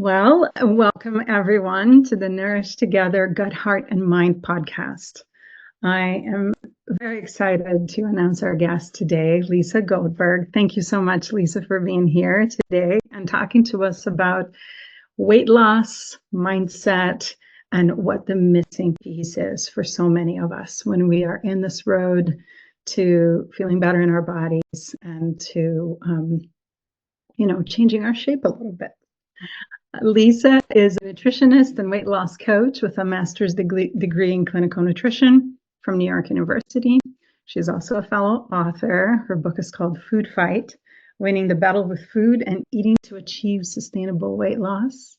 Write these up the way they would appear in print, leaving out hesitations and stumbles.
Well, welcome everyone to the Nourish Together Gut, Heart, and Mind podcast. I am very excited to announce our guest today, Lisa Goldberg. Thank you so much, Lisa, for being here today and talking to us about weight loss, mindset, and what the missing piece is for so many of us when we are in this road to feeling better in our bodies and to, changing our shape a little bit. Lisa is a nutritionist and weight loss coach with a master's degree in clinical nutrition from New York University. She's also a fellow author. Her book is called Food Fight: Winning the Battle with Food and Eating to Achieve Sustainable Weight Loss.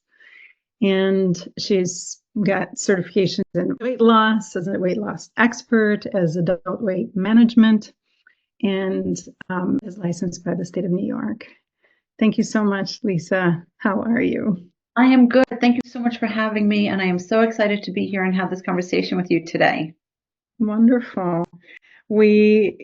And she's got certifications in weight loss as a weight loss expert, as adult weight management, and is licensed by the state of New York. Thank you so much, Lisa. How are you? I am good. Thank you so much for having me, and I am so excited to be here and have this conversation with you today. Wonderful. We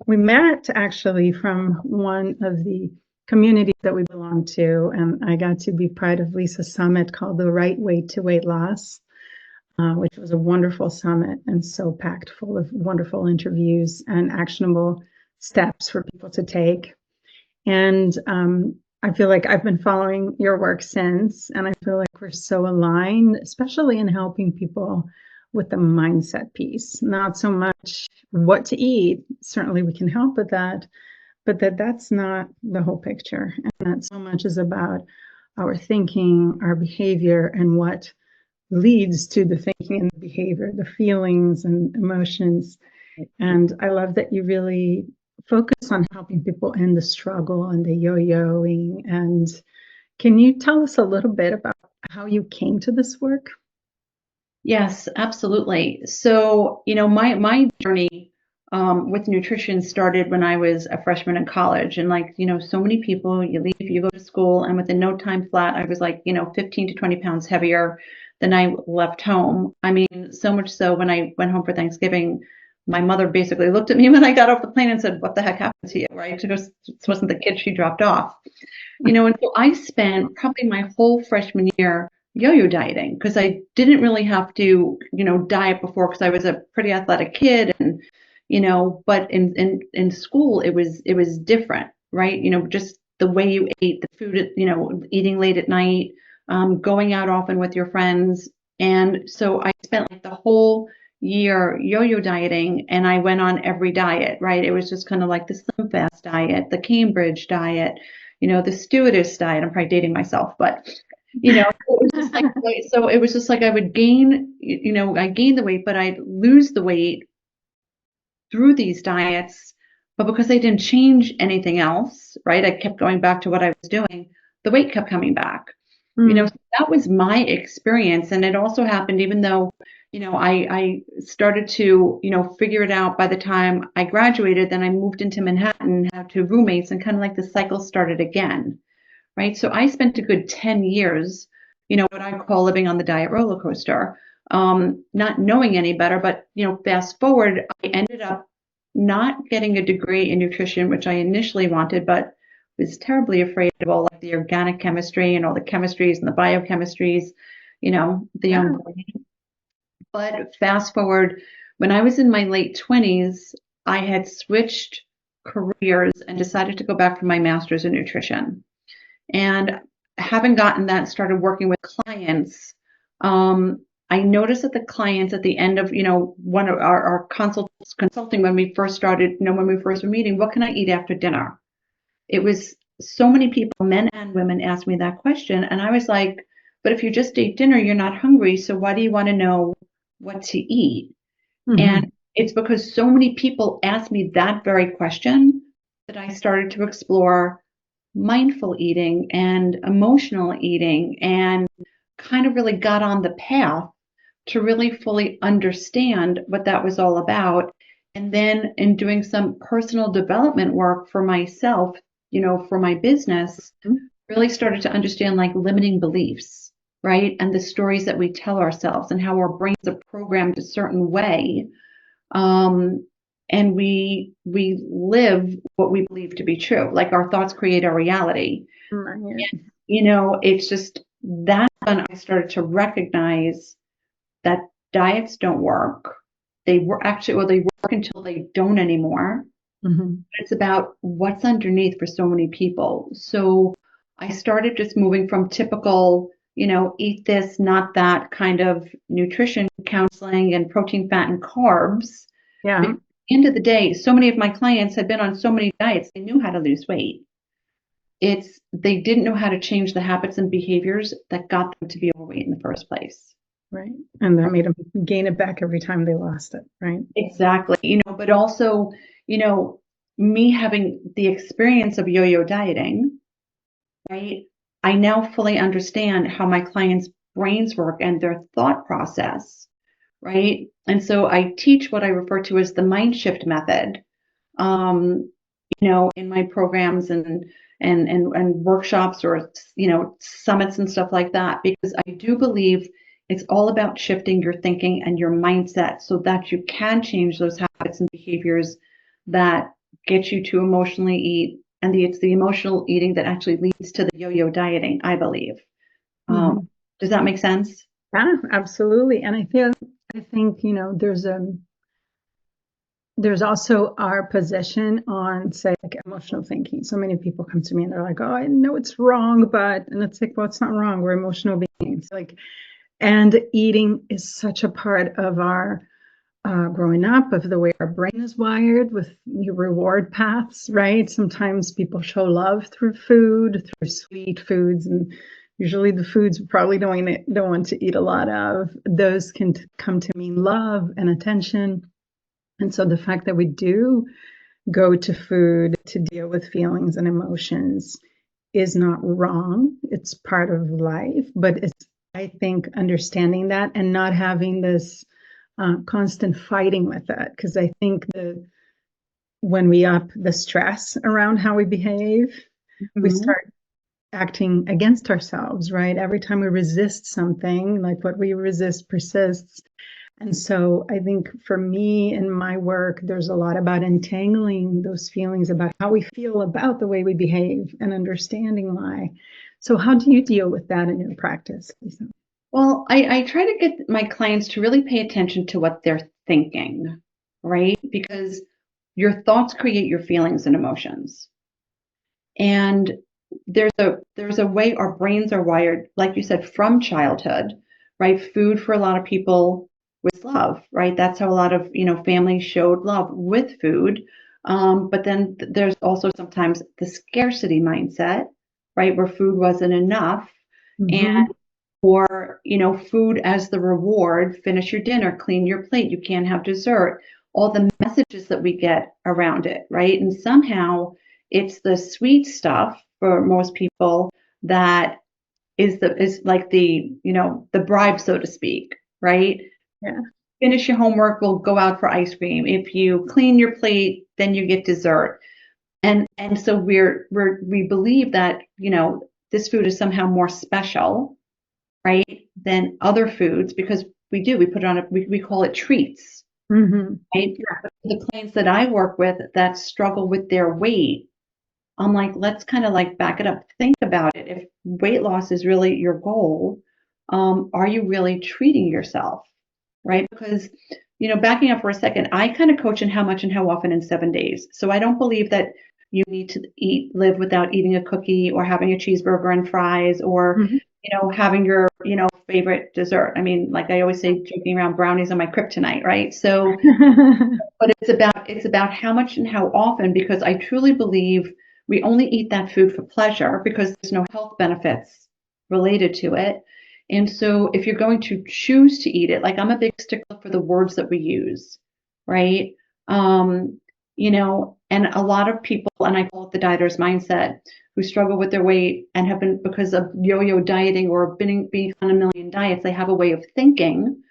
met actually from one of the communities that we belong to, and I got to be part of Lisa's summit called The Right Way to Weight Loss, which was a wonderful summit and so packed full of wonderful interviews and actionable steps for people to take. And I feel like I've been following your work since, and I feel like we're so aligned, especially in helping people with the mindset piece. Not so much what to eat, certainly we can help with that, but that's not the whole picture. And that so much is about our thinking, our behavior, and what leads to the thinking and the behavior, the feelings and emotions. And I love that you really focus on helping people end the struggle and the yo-yoing. And can you tell us a little bit about how you came to this work? Yes, absolutely. So, my journey with nutrition started when I was a freshman in college. And so many people, you leave, you go to school, and within no time flat, I was 15 to 20 pounds heavier than I left home. I mean, so much so when I went home for Thanksgiving, my mother basically looked at me when I got off the plane and said, "What the heck happened to you?" Right? Because this wasn't the kid she dropped off. And so I spent probably my whole freshman year yo-yo dieting because I didn't really have to, diet before because I was a pretty athletic kid and, but in school it was different, right? Just the way you ate, the food, eating late at night, going out often with your friends. And so I spent the whole year yo-yo dieting, and I went on every diet, right? It was just kind of like the Slim Fast diet, the Cambridge diet, the stewardess diet. I'm probably dating myself, but it was just so it was just I would gain, I gained the weight, but I'd lose the weight through these diets. But because I didn't change anything else, right? I kept going back to what I was doing. The weight kept coming back. So that was my experience. And it also happened even though, I started to, figure it out by the time I graduated. Then I moved into Manhattan, had two roommates, and kind of the cycle started again, right? So I spent a good 10 years, what I call living on the diet roller coaster, not knowing any better. But, fast forward, I ended up not getting a degree in nutrition, which I initially wanted, but was terribly afraid of all the organic chemistry and all the chemistries and the biochemistries, the young brain. But fast forward, when I was in my late 20s, I had switched careers and decided to go back for my master's in nutrition. And having gotten that, started working with clients, I noticed that the clients at the end of, one of our consulting when we first started, when we first were meeting, what can I eat after dinner? It was so many people, men and women, asked me that question. And I was like, but if you just ate dinner, you're not hungry. So why do you want to know what to eat? Mm-hmm. And it's because so many people asked me that very question that I started to explore mindful eating and emotional eating, and kind of really got on the path to really fully understand what that was all about. And then in doing some personal development work for myself, for my business, really started to understand limiting beliefs, right? And the stories that we tell ourselves and how our brains are programmed a certain way. And we live what we believe to be true. Our thoughts create our reality. Right. it's just that's when I started to recognize that diets don't work. They were actually, well, they work until they don't anymore. Hmm. It's about what's underneath for so many people. So I started just moving from typical, eat this, not that kind of nutrition counseling and protein, fat, and carbs. Yeah. Because at the end of the day, so many of my clients had been on so many diets, they knew how to lose weight. They didn't know how to change the habits and behaviors that got them to be overweight in the first place. Right. And that made them gain it back every time they lost it. Right. Exactly. But also, you know, me having the experience of yo-yo dieting, right? I now fully understand how my clients' brains work and their thought process, right? And so I teach what I refer to as the mind shift method, in my programs and workshops or summits and stuff like that, because I do believe it's all about shifting your thinking and your mindset so that you can change those habits and behaviors that get you to emotionally eat. And it's the emotional eating that actually leads to the yo-yo dieting, I believe. Hmm. Does that make sense? Yeah, absolutely. And I think, there's also our position on, say, like emotional thinking. So many people come to me and they're like, "Oh, I know it's wrong, but," and it's like, well, it's not wrong. We're emotional beings. Like, and eating is such a part of our growing up, of the way our brain is wired with reward paths, right? Sometimes people show love through food, through sweet foods, and usually the foods we probably don't want to eat a lot of. Those can come to mean love and attention. And so the fact that we do go to food to deal with feelings and emotions is not wrong. It's part of life, but it's, I think, understanding that and not having this constant fighting with it. Because I think when we up the stress around how we behave, we Mhm. start acting against ourselves, right? Every time we resist something, like what we resist persists. And so I think for me in my work, there's a lot about entangling those feelings about how we feel about the way we behave and understanding why. So how do you deal with that in your practice, Lisa? Well, I try to get my clients to really pay attention to what they're thinking, right? Because your thoughts create your feelings and emotions. And there's a way our brains are wired, like you said, from childhood, right? Food for a lot of people was love, right? That's how a lot of, families showed love with food. But then there's also sometimes the scarcity mindset, right? Where food wasn't enough. And Mm-hmm. or, food as the reward, finish your dinner, clean your plate, you can't have dessert, all the messages that we get around it, right? And somehow it's the sweet stuff for most people that is like the bribe, so to speak, right? Yeah. Finish your homework, we'll go out for ice cream. If you clean your plate, then you get dessert. And so we believe that, this food is somehow more special, right, than other foods because we put it on we call it treats, Mm-hmm. right? Yeah. The clients that I work with that struggle with their weight, I'm like, let's kind of like back it up. Think about it. If weight loss is really your goal, are you really treating yourself, right? Because, backing up for a second, I kind of coach in how much and how often in 7 days. So I don't believe that you need to live without eating a cookie or having a cheeseburger and fries or, Mm-hmm. having your, favorite dessert. I mean, like I always say, joking around, brownies are my kryptonite, right? So, but it's about how much and how often, because I truly believe we only eat that food for pleasure because there's no health benefits related to it. And so if you're going to choose to eat it, like I'm a big stickler for the words that we use, right? And a lot of people, and I call it the dieter's mindset, who struggle with their weight and have been because of yo-yo dieting or being on a million diets, they have a way of thinking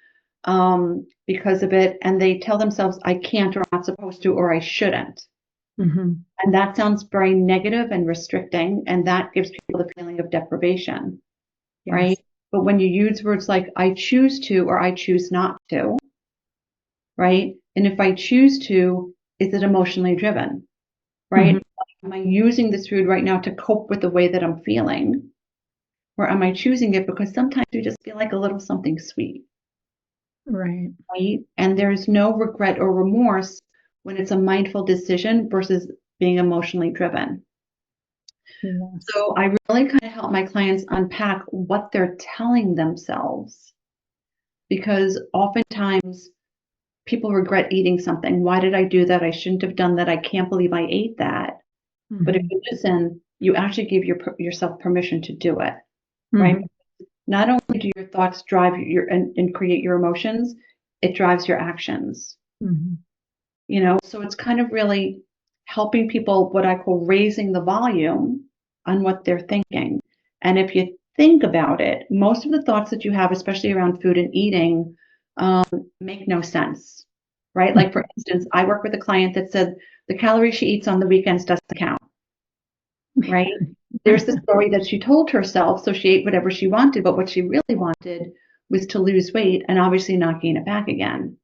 because of it, and they tell themselves, I can't or I'm not supposed to or I shouldn't. Mm-hmm. And that sounds very negative and restricting, and that gives people the feeling of deprivation, right? Yes. But when you use words like I choose to or I choose not to, right? And if I choose to, is it emotionally driven, Mm-hmm. right? Am I using this food right now to cope with the way that I'm feeling? or am I choosing it because sometimes you just feel like a little something sweet, Right. right? And there's no regret or remorse when it's a mindful decision versus being emotionally driven. Yes. So I really kind of help my clients unpack what they're telling themselves because oftentimes people regret eating something. Why did I do that? I shouldn't have done that. I can't believe I ate that. But if Hmm. you listen, you actually give yourself permission to do it, right? Hmm. Not only do your thoughts drive and create your emotions, it drives your actions. Hmm. So it's kind of really helping people, what I call raising the volume on what they're thinking. And if you think about it, most of the thoughts that you have, especially around food and eating, um, make no sense, right? Like, for instance, I work with a client that said the calories she eats on the weekends doesn't count, right? There's the story that she told herself, so she ate whatever she wanted, but what she really wanted was to lose weight and obviously not gain it back again.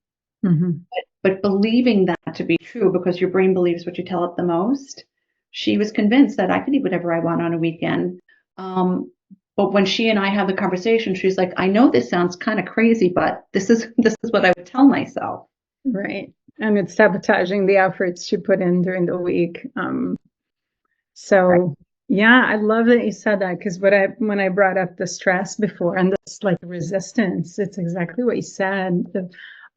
Hmm. But believing that to be true, because your brain believes what you tell it the most, she was convinced that I could eat whatever I want on a weekend. Um, but when she and I had the conversation, she's like, I know this sounds kind of crazy, but this is what I would tell myself. Right. And it's sabotaging the efforts she put in during the week. Right. So yeah, I love that you said that because when I brought up the stress before and this like resistance, it's exactly what you said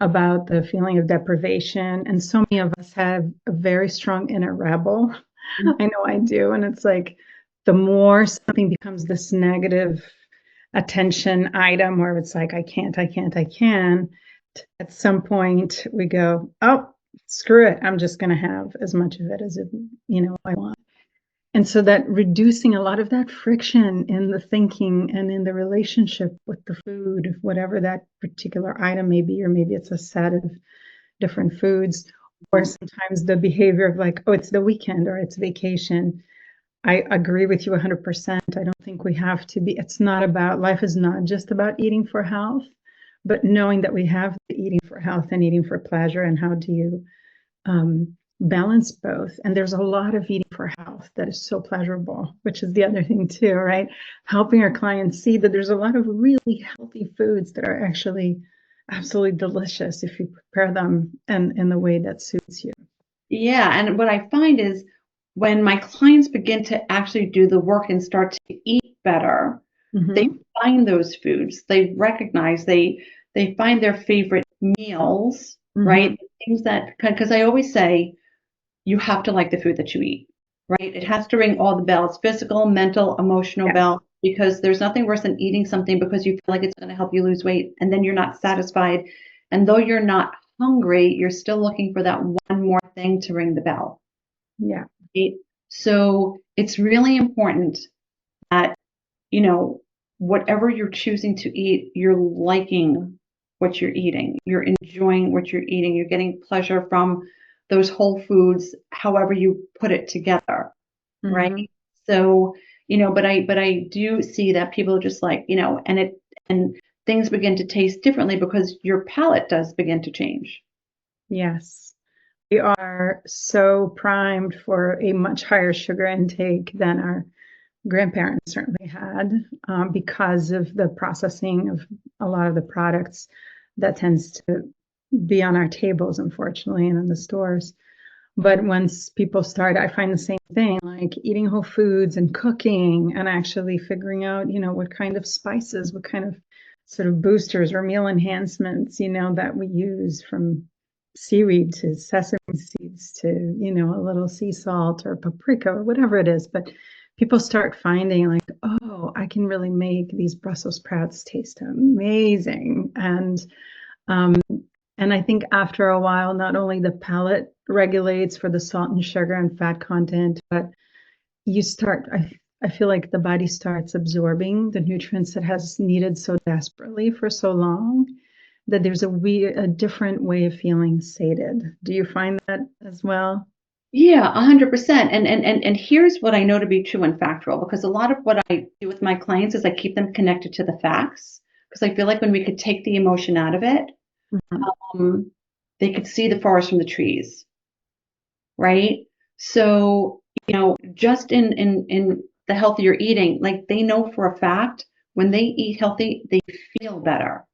about the feeling of deprivation. And so many of us have a very strong inner rebel. I know I do. And it's like the more something becomes this negative attention item where it's like, I can, at some point we go, oh, screw it. I'm just going to have as much of it as I want. And so that reducing a lot of that friction in the thinking and in the relationship with the food, whatever that particular item may be, or maybe it's a set of different foods, or sometimes the behavior of like, oh, it's the weekend or it's vacation. I agree with you 100%. I don't think we have to be, it's not about, life is not just about eating for health, but knowing that we have the eating for health and eating for pleasure, and how do you balance both. And there's a lot of eating for health that is so pleasurable, which is the other thing too, right? Helping our clients see that there's a lot of really healthy foods that are actually absolutely delicious if you prepare them in the way that suits you. Yeah, and what I find is when my clients begin to actually do the work and start to eat better, they Mm-hmm. find those foods. They recognize they find their favorite meals, Mm-hmm. right? Things that because I always say you have to like the food that you eat, right? It has to ring all the bells, physical, mental, emotional Yes. bells, because there's nothing worse than eating something because you feel like it's going to help you lose weight and then you're not satisfied. And though you're not hungry, you're still looking for that one more thing to ring the bell. Yeah. Right? So it's really important that, you know, whatever you're choosing to eat, you're liking what you're eating. You're enjoying what you're eating. You're getting pleasure from those whole foods, however you put it together, right? Mm-hmm. So, but I do see that people are just like, and things begin to taste differently because your palate does begin to change. Yes. We are so primed for a much higher sugar intake than our grandparents certainly had, because of the processing of a lot of the products that tends to be on our tables, unfortunately, and in the stores. But once people start, I find the same thing, like eating whole foods and cooking and actually figuring out, what kind of spices, what kind of sort of boosters or meal enhancements, that we use, from seaweed to sesame seeds to, a little sea salt or paprika or whatever it is. But people start finding like, oh, I can really make these Brussels sprouts taste amazing. Um, and I think after a while, not only the palate regulates for the salt and sugar and fat content, but I feel like the body starts absorbing the nutrients it has needed so desperately for so long, that there's a different way of feeling sated. Do you find that as well? Yeah, 100%. And here's what I know to be true and factual, because a lot of what I do with my clients is I keep them connected to the facts, because I feel like when we could take the emotion out of it, Mhm. um, they could see the forest from the trees, right? So, just in the healthier eating, like they know for a fact when they eat healthy, they feel better.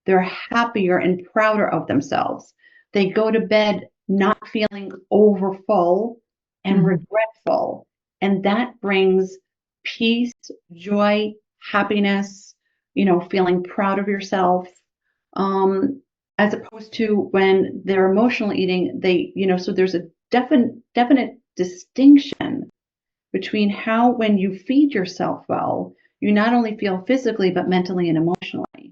They're happier and prouder of themselves. They go to bed not feeling overfull and Hmm. regretful. And that brings peace, joy, happiness, feeling proud of yourself. Um, as opposed to when they're emotional eating, so there's a definite distinction between how when you feed yourself well, you not only feel physically, but mentally and emotionally,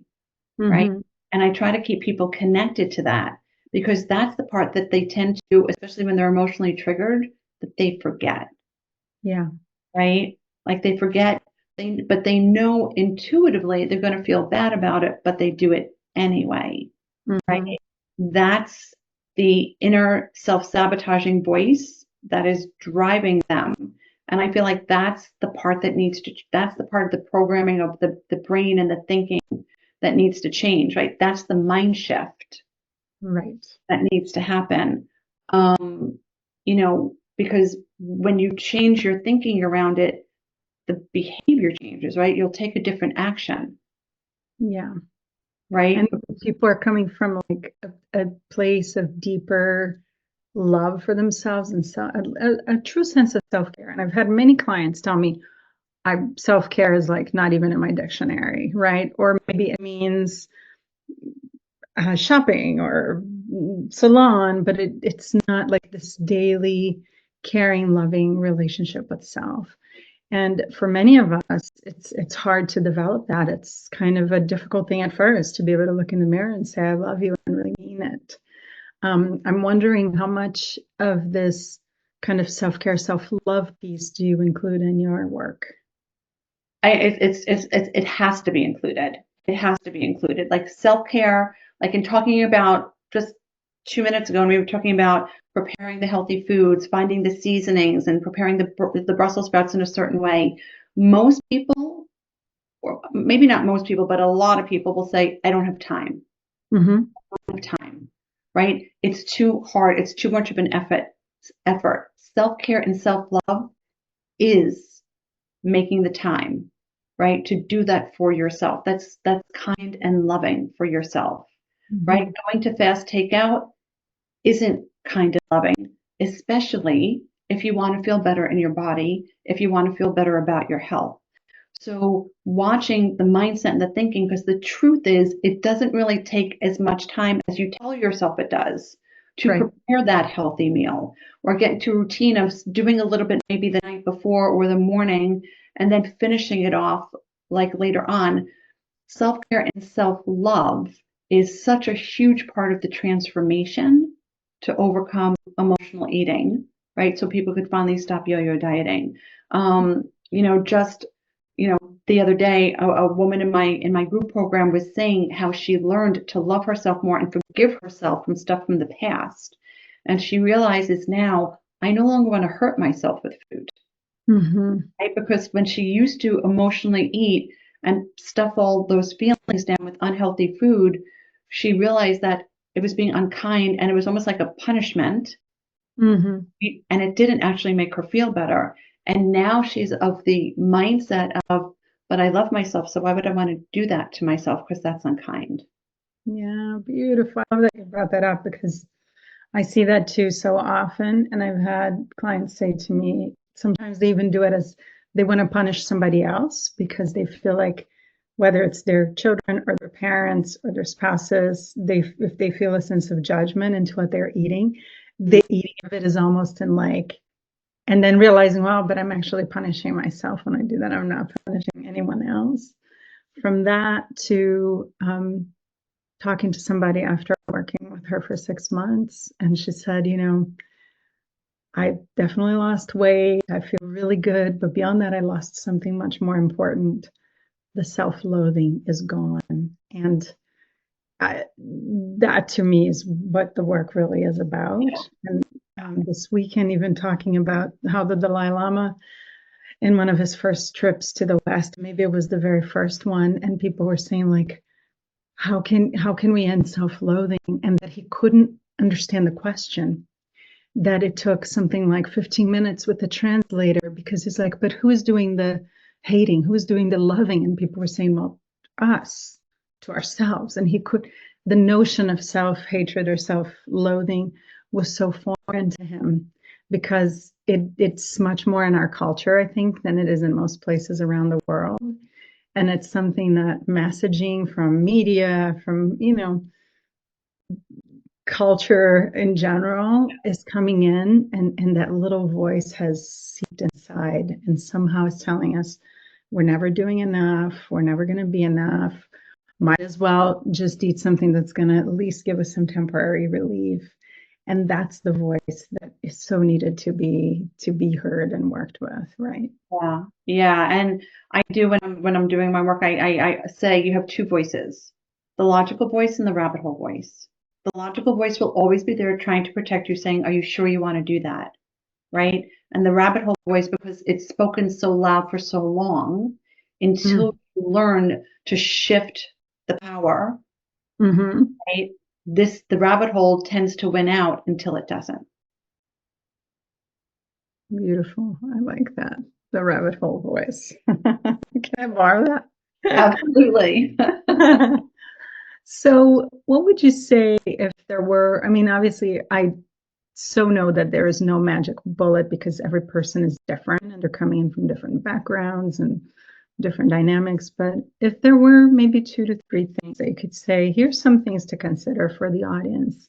right? Hmm. And I try to keep people connected to that because that's the part that they tend to, especially when they're emotionally triggered, that they forget, Yeah. right? Like they forget, but they know intuitively they're going to feel bad about it, but they do it anyway, right? Hmm. That's the inner self-sabotaging voice that is driving them. And I feel like that's the part of the programming of the brain and the thinking that needs to change, right? That's the mind shift Right. that needs to happen. Because when you change your thinking around it, the behavior changes, right? You'll take a different action, Yeah. right? And people are coming from like a place of deeper love for themselves and so a true sense of self-care. And I've had many clients tell me self-care is like not even in my dictionary, right? Or maybe it means shopping or salon, but it's not like this daily caring, loving relationship with self. And for many of us, it's hard to develop that. It's kind of a difficult thing at first to be able to look in the mirror and say, I love you and really mean it. I'm wondering how much of this kind of self-care, self-love piece do you include in your work? It has to be included. It has to be included. Like self-care, like in talking about just 2 minutes ago, and we were talking about preparing the healthy foods, finding the seasonings, and preparing the Brussels sprouts in a certain way. Most people, or maybe not most people, but a lot of people will say, I don't have time. Mm-hmm. I don't have time, right? It's too hard. It's too much of an effort. Self-care and self-love is making the time, right, to do that for yourself. That's kind and loving for yourself, right? Mm-hmm. Going to fast takeout isn't kind and loving, especially if you want to feel better in your body, if you want to feel better about your health. So watching the mindset and the thinking, because the truth is it doesn't really take as much time as you tell yourself it does to Right. prepare that healthy meal or get into a routine of doing a little bit maybe the night before or the morning and then finishing it off like later on. Self-care and self-love is such a huge part of the transformation to overcome emotional eating, right? So people could finally stop yo-yo dieting. Just the other day, a woman in my group program was saying how she learned to love herself more and forgive herself from stuff from the past, and she realizes now I no longer want to hurt myself with food, Mm-hmm. right? Because when she used to emotionally eat and stuff all those feelings down with unhealthy food, she realized that it was being unkind and it was almost like a punishment. Mm-hmm. And it didn't actually make her feel better. And now she's of the mindset of, but I love myself, so why would I want to do that to myself? Because that's unkind. Yeah, beautiful. I love that you brought that up because I see that too so often. And I've had clients say to me, sometimes they even do it as they want to punish somebody else because they feel like whether it's their children or their parents or their spouses, if they feel a sense of judgment into what they're eating, the eating of it is almost in like, and then realizing, well, but I'm actually punishing myself when I do that. I'm not punishing anyone else. From that to talking to somebody after working with her for 6 months, and she said, I definitely lost weight. I feel really good. But beyond that, I lost something much more important. The self-loathing is gone. And that to me is what the work really is about. And this weekend, even talking about how the Dalai Lama, in one of his first trips to the West, maybe it was the very first one, and people were saying, like, how can we end self-loathing? And that he couldn't understand the question that it took something like 15 minutes with the translator, because he's like, but who's doing the hating? Who's doing the loving? And people were saying, well, us, to ourselves. And the notion of self-hatred or self-loathing was so foreign to him, because it's much more in our culture, I think, than it is in most places around the world. And it's something that messaging from media, from, culture in general is coming in, and that little voice has seeped inside and somehow is telling us we're never doing enough, we're never going to be enough, might as well just eat something that's going to at least give us some temporary relief. And that's the voice that is so needed to be heard and worked with, right? Yeah. Yeah. And I do when I'm doing my work, I say you have two voices, the logical voice and the rabbit hole voice. The logical voice will always be there trying to protect you, saying, are you sure you want to do that? Right? And the rabbit hole voice, because it's spoken so loud for so long, until you learn to shift the power, right? The rabbit hole tends to win out until it doesn't. Beautiful. I like that. The rabbit hole voice. Can I borrow that? Absolutely. So, what would you say if there were? I mean, obviously, I so know that there is no magic bullet, because every person is different and they're coming in from different backgrounds and different dynamics. But if there were maybe 2 to 3 things that you could say, here's some things to consider for the audience,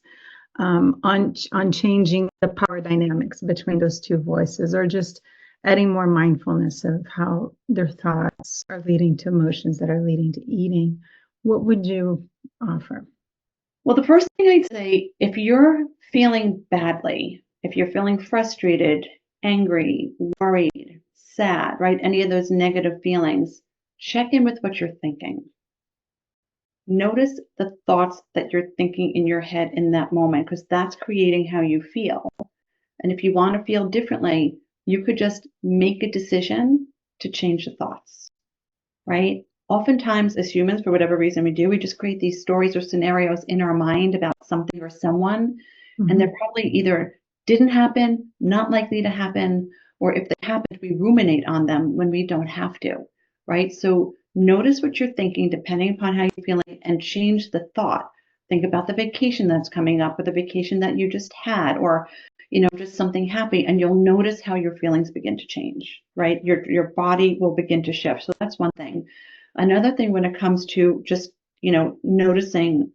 on changing the power dynamics between those two voices, or just adding more mindfulness of how their thoughts are leading to emotions that are leading to eating, what would you offer? Well, the first thing I'd say, if you're feeling badly, if you're feeling frustrated, angry, worried, sad, right? Any of those negative feelings, check in with what you're thinking. Notice the thoughts that you're thinking in your head in that moment, because that's creating how you feel. And if you want to feel differently, you could just make a decision to change the thoughts, right? Oftentimes, as humans, for whatever reason we just create these stories or scenarios in our mind about something or someone, and they're probably either didn't happen, not likely to happen, or if they happened, we ruminate on them when we don't have to, right? So notice what you're thinking depending upon how you're feeling, and change the thought. Think about the vacation that's coming up, or the vacation that you just had, or just something happy, and you'll notice how your feelings begin to change, right? Your body will begin to shift. So that's one thing. Another thing when it comes to just, noticing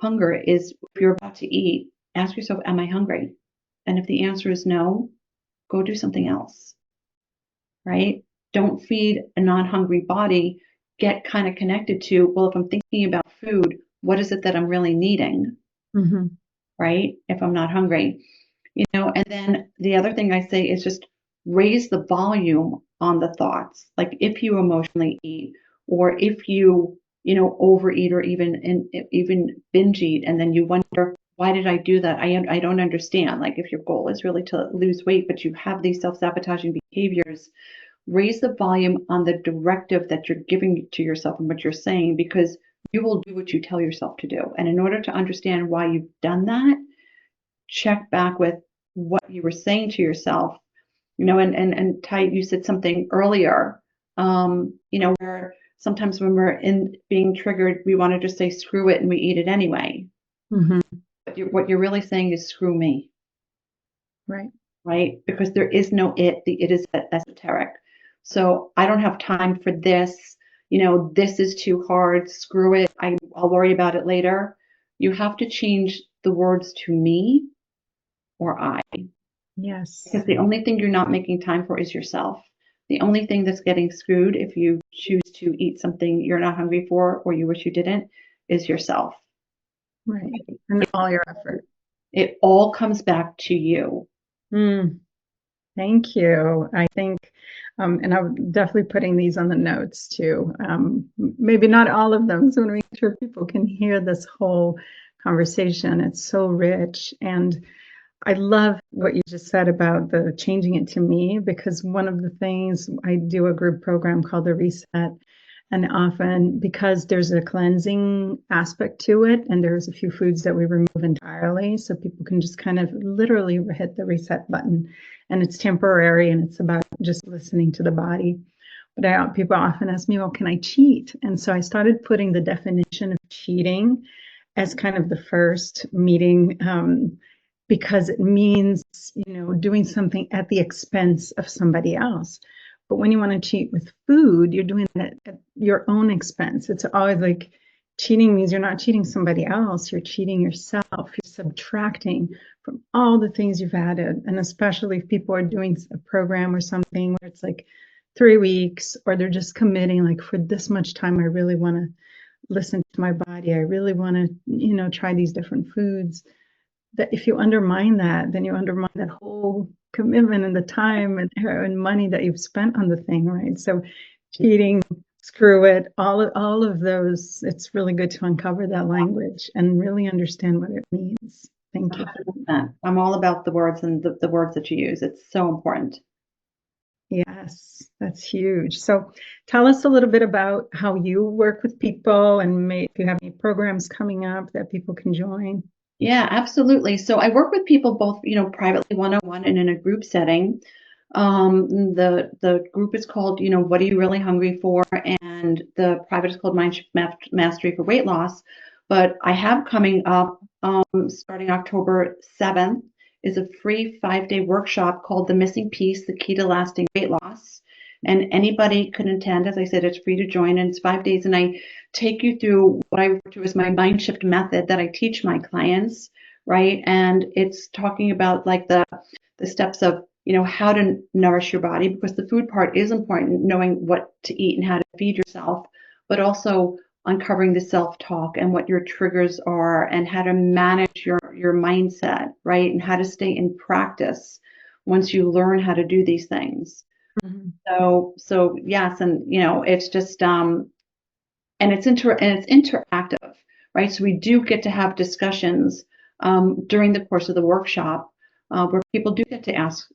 hunger is, if you're about to eat, ask yourself, am I hungry? And if the answer is no, go do something else, right? Don't feed a non-hungry body. Get kind of connected to, well, if I'm thinking about food, what is it that I'm really needing, right? If I'm not hungry, and then the other thing I say is just raise the volume on the thoughts. Like if you emotionally eat, or if you, overeat, or even binge eat, and then you wonder, why did I do that? I don't understand. Like if your goal is really to lose weight, but you have these self-sabotaging behaviors, raise the volume on the directive that you're giving to yourself and what you're saying, because you will do what you tell yourself to do. And in order to understand why you've done that, check back with what you were saying to yourself, and Ty, you said something earlier, where sometimes when we're being triggered, we want to just say, screw it, and we eat it anyway. But what you're really saying is, screw me. Right? Because there is no it. The it is esoteric. So I don't have time for this. This is too hard. Screw it. I'll worry about it later. You have to change the words to me or I. Yes. Because the only thing you're not making time for is yourself. The only thing that's getting screwed if you choose to eat something you're not hungry for, or you wish you didn't, is yourself. Right. And all your effort. It all comes back to you. Thank you. I think, and I'm definitely putting these on the notes too. Maybe not all of them, so I want to make sure people can hear this whole conversation. It's so rich. And I love what you just said about the changing it to me, because one of the things, I do a group program called the Reset, And often, because there's a cleansing aspect to it, and there's a few foods that we remove entirely, so people can just kind of literally hit the reset button. And it's temporary, and it's about just listening to the body. But people often ask me, well, can I cheat? And so I started putting the definition of cheating as kind of the first meeting, because it means, doing something at the expense of somebody else. But when you want to cheat with food, you're doing it at your own expense. It's always like cheating means you're not cheating somebody else, you're cheating yourself. You're subtracting from all the things you've added. And especially if people are doing a program or something where it's like 3 weeks, or they're just committing, like, for this much time, I really want to listen to my body. I really want to, try these different foods. That if you undermine that, then you undermine that whole commitment and the time and money that you've spent on the thing, right? So cheating, screw it, all of those, it's really good to uncover that language and really understand what it means. Thank you. 100%. I'm all about the words and the words that you use. It's so important. Yes, that's huge. So tell us a little bit about how you work with people, and if you have any programs coming up that people can join. Yeah, absolutely. So I work with people both, privately one-on-one and in a group setting. The group is called, What Are You Really Hungry For? And the private is called Mind Shift Mastery for Weight Loss. But I have coming up, starting October 7th, is a free 5-day workshop called The Missing Piece, The Key to Lasting Weight Loss. And anybody can attend. As I said, it's free to join, and it's 5 days. And I take you through what I refer to as my mind shift method that I teach my clients, right? And it's talking about like the steps of, how to nourish your body, because the food part is important, knowing what to eat and how to feed yourself, but also uncovering the self-talk and what your triggers are and how to manage your mindset, right? And how to stay in practice once you learn how to do these things. Mm-hmm. So yes, and it's just and it's interactive, right? So we do get to have discussions during the course of the workshop where people do get to ask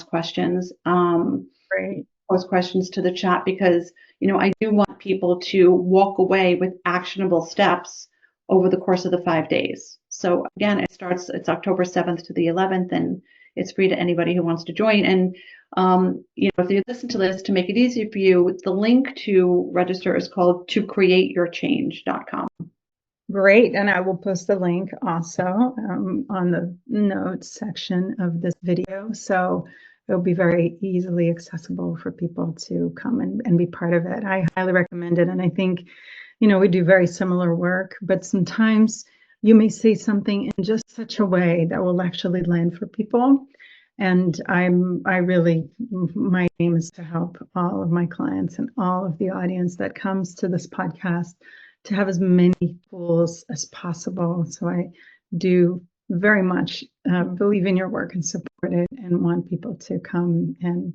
questions, Great. pose questions to the chat, because I do want people to walk away with actionable steps over the course of the 5 days. So again, it's October 7th to the 11th, and it's free to anybody who wants to join. And if you listen to this, to make it easy for you, the link to register is called tocreateyourchange.com. Great. And I will post the link also on the notes section of this video. So it'll be very easily accessible for people to come and be part of it. I highly recommend it. And I think, we do very similar work, but sometimes you may say something in just such a way that will actually land for people. And my aim is to help all of my clients and all of the audience that comes to this podcast to have as many tools as possible. So I do very much believe in your work and support it, and want people to come and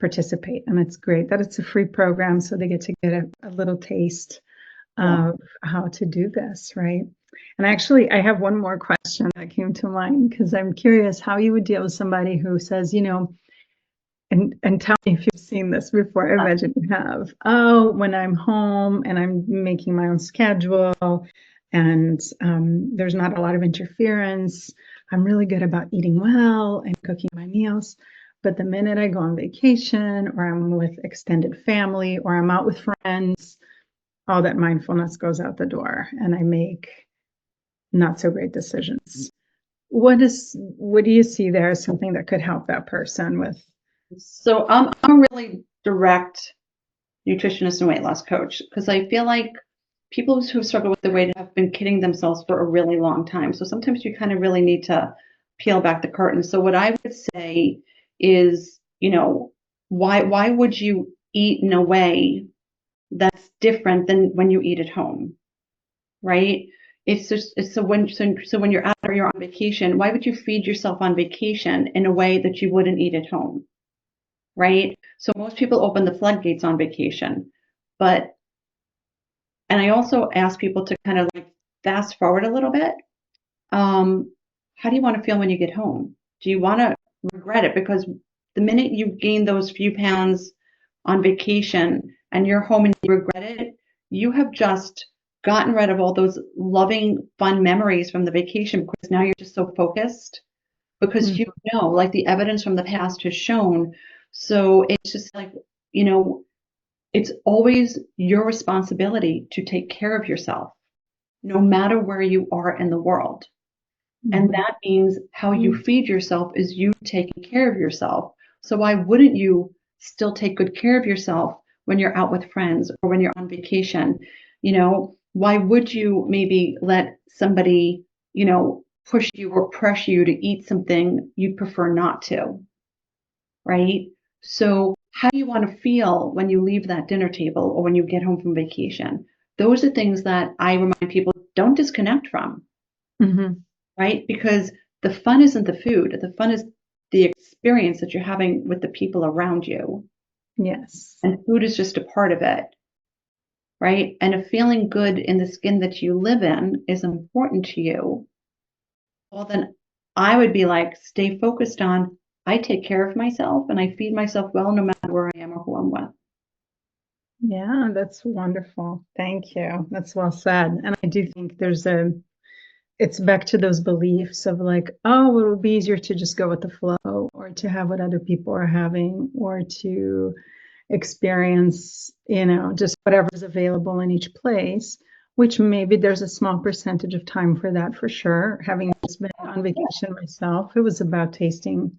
participate. And it's great that it's a free program, so they get to get a little taste of how to do this, right? And actually, I have one more question that came to mind, because I'm curious how you would deal with somebody who says, and tell me if you've seen this before. I imagine you have. Oh, when I'm home and I'm making my own schedule, and there's not a lot of interference, I'm really good about eating well and cooking my meals. But the minute I go on vacation, or I'm with extended family, or I'm out with friends, all that mindfulness goes out the door, and I make not so great decisions. What do you see there as something that could help that person with? So I'm a really direct nutritionist and weight loss coach, because I feel like people who struggle with the weight have been kidding themselves for a really long time. So sometimes you kind of really need to peel back the curtain. So what I would say is, why would you eat in a way that's different than when you eat at home, right? So when you're out or you're on vacation, why would you feed yourself on vacation in a way that you wouldn't eat at home? Right? So most people open the floodgates on vacation, and I also ask people to kind of like fast forward a little bit. How do you want to feel when you get home? Do you want to regret it? Because the minute you gain those few pounds on vacation and you're home and you regret it, you have just gotten rid of all those loving, fun memories from the vacation because now you're just so focused because you know, like the evidence from the past has shown. So it's just like, you know, it's always your responsibility to take care of yourself, no matter where you are in the world. And that means how you feed yourself is you taking care of yourself. So why wouldn't you still take good care of yourself when you're out with friends or when you're on vacation? You know, why would you maybe let somebody, you know, push you or pressure you to eat something you'd prefer not to, right? So how do you want to feel when you leave that dinner table or when you get home from vacation? Those are things that I remind people don't disconnect from, right? Because the fun isn't the food. The fun is the experience that you're having with the people around you. Yes. And food is just a part of it, right? And if feeling good in the skin that you live in is important to you, well, then I would be like, stay focused on, I take care of myself and I feed myself well no matter where I am or who I'm with. Yeah, that's wonderful. Thank you. That's well said. And I do think it's back to those beliefs of like, oh, it would be easier to just go with the flow or to have what other people are having or to experience, just whatever's available in each place, which maybe there's a small percentage of time for that for sure. Having just been on vacation myself, it was about tasting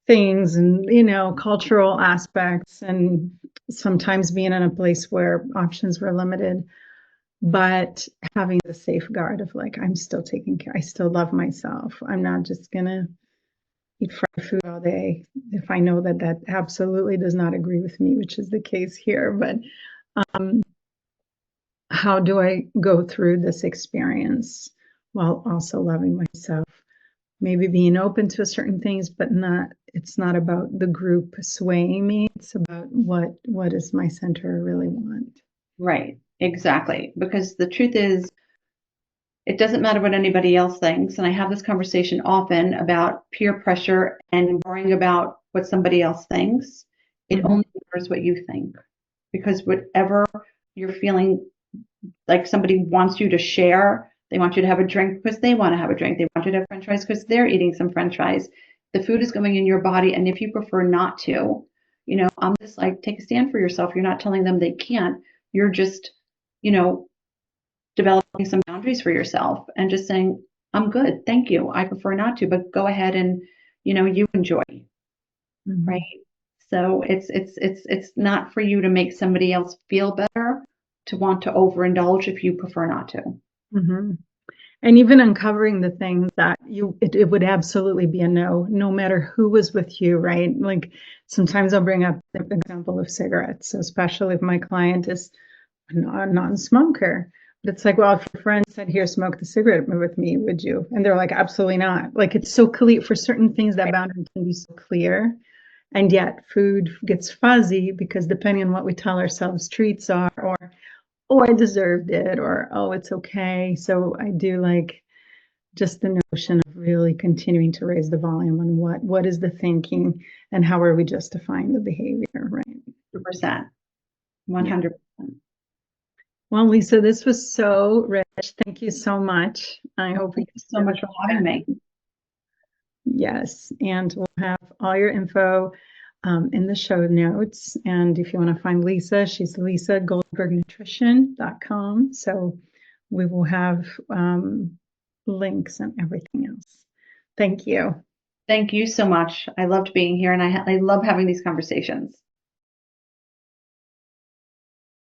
things and, cultural aspects and sometimes being in a place where options were limited, but having the safeguard of like, I'm still taking care, I still love myself. I'm not just gonna eat fried food all day if I know that that absolutely does not agree with me, which is the case here. But how do I go through this experience while also loving myself? Maybe being open to certain things, but it's not about the group swaying me. It's about what does my center really want? Right, exactly. Because the truth is, it doesn't matter what anybody else thinks. And I have this conversation often about peer pressure and worrying about what somebody else thinks. It only matters what you think. Because whatever you're feeling like somebody wants you to share, they want you to have a drink because they want to have a drink. They want you to have french fries because they're eating some french fries. The food is going in your body. And if you prefer not to, I'm just like, take a stand for yourself. You're not telling them they can't. You're just, you know, developing some boundaries for yourself and just saying, I'm good. Thank you. I prefer not to, but go ahead and, you enjoy, right? So it's not for you to make somebody else feel better to want to overindulge if you prefer not to. And even uncovering the things that it would absolutely be a no matter who was with you, right? Like sometimes I'll bring up the example of cigarettes, so especially if my client is a non-smoker. But it's like, well, if your friend said, here, smoke the cigarette with me, would you? And they're like, absolutely not. Like it's so clear for certain things that boundary can be so clear. And yet food gets fuzzy because depending on what we tell ourselves treats are, or oh, I deserved it, or oh, it's okay. So I do like just the notion of really continuing to raise the volume on what is the thinking and how are we justifying the behavior, right? 100%. Yeah. 100%. Well, Lisa, this was so rich. Thank you so much. I hope Thank you so much for having me. Yes, and we'll have all your info in the show notes. And if you want to find Lisa, she's Lisa Goldberg Nutrition.com. So we will have links and everything else. Thank you. Thank you so much. I loved being here and I love having these conversations.